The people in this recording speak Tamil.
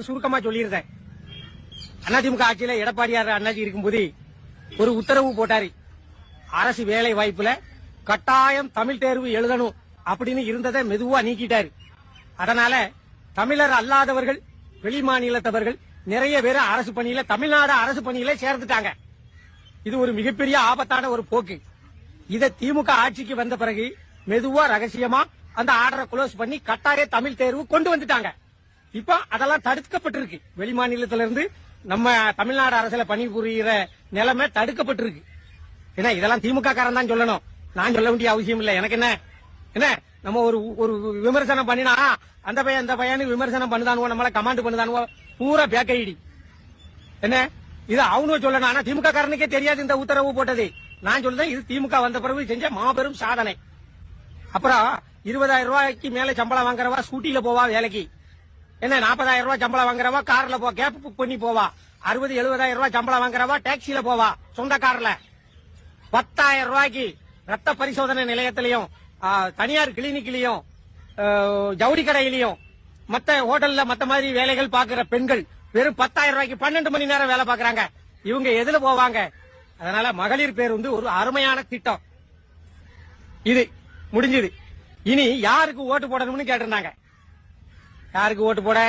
சுருக்கமா சொல்லியிருந்தேன். அதிமுக ஆட்சியில எடப்பாடியார் அண்ணாச்சி இருக்கும்போது ஒரு உத்தரவு போட்டாரு. அரசு வேலை வாய்ப்புல கட்டாயம் தமிழ் தேர்வு எழுதணும் அப்படின்னு இருந்ததை மெதுவா நீக்கிட்டாரு. அதனால தமிழர் அல்லாதவர்கள், வெளி மாநிலத்தவர்கள் நிறைய பேர் அரசு பணியில, தமிழ்நாடு அரசு பணியில சேர்ந்துட்டாங்க. இது ஒரு மிகப்பெரிய ஆபத்தான ஒரு போக்கு. இத திமுக ஆட்சிக்கு வந்த பிறகு மெதுவா ரகசியமா அந்த ஆர்டரை க்ளோஸ் பண்ணி கட்டாய தமிழ் தேர்வு கொண்டு வந்துட்டாங்க. இப்ப அதெல்லாம் தடுக்கப்பட்டிருக்கு. வெளி மாநிலத்திலிருந்து நம்ம தமிழ்நாடு அரசுல பணிபுரிகிற நிலைமை தடுக்கப்பட்டிருக்கு. ஏன்னா இதெல்லாம் திமுக காரன் தான் சொல்லணும், நான் சொல்ல வேண்டிய அவசியம் இல்ல. எனக்கு என்ன நம்ம ஒரு விமர்சனம் பண்ணினா அந்த பையன் இந்த பையனு விமர்சனம் பண்ணுதானுவோ, நம்மள கமாண்ட் பண்ணுதானுவோ, பூரா பேக்கைடி. என்ன இது அவனும் சொல்லணும். ஆனா திமுக காரனுக்கே தெரியாது இந்த உத்தரவு போட்டது. நான் சொல்றேன், இது திமுக வந்த பிறகு செஞ்ச மாபெரும் சாதனை. அப்புறம் 20,000 ரூபாய்க்கு மேல சம்பளம் வாங்குறவா ஸ்கூட்டில போவா வேலைக்கு. என்ன 40,000 ரூபாய் சம்பளம் வாங்குறவா கார்ல போ, கேப் புக் பண்ணி போவா. 60,000-70,000 ரூபாய் சம்பளம் வாங்குறவா டாக்ஸில போவா, சொந்த கார்ல. 10,000 ரூபாய்க்கு ரத்த பரிசோதனை நிலையத்திலையும், தனியார் கிளினிக்லயும், ஜவுளி கடையிலையும், மத்த ஹோட்டல்ல மத்த மாதிரி வேலைகள் பாக்குற பெண்கள் வெறும் 10,000 ரூபாய்க்கு 12 மணி நேரம் வேலை பாக்குறாங்க. இவங்க எதுல போவாங்க? அதனால மகளிர் பேருந்து ஒரு அருமையான திட்டம். இது முடிஞ்சது. இனி யாருக்கு ஓட்டு போடணும்னு கேட்டிருந்தாங்க. யாருக்கு ஓட்டு போட?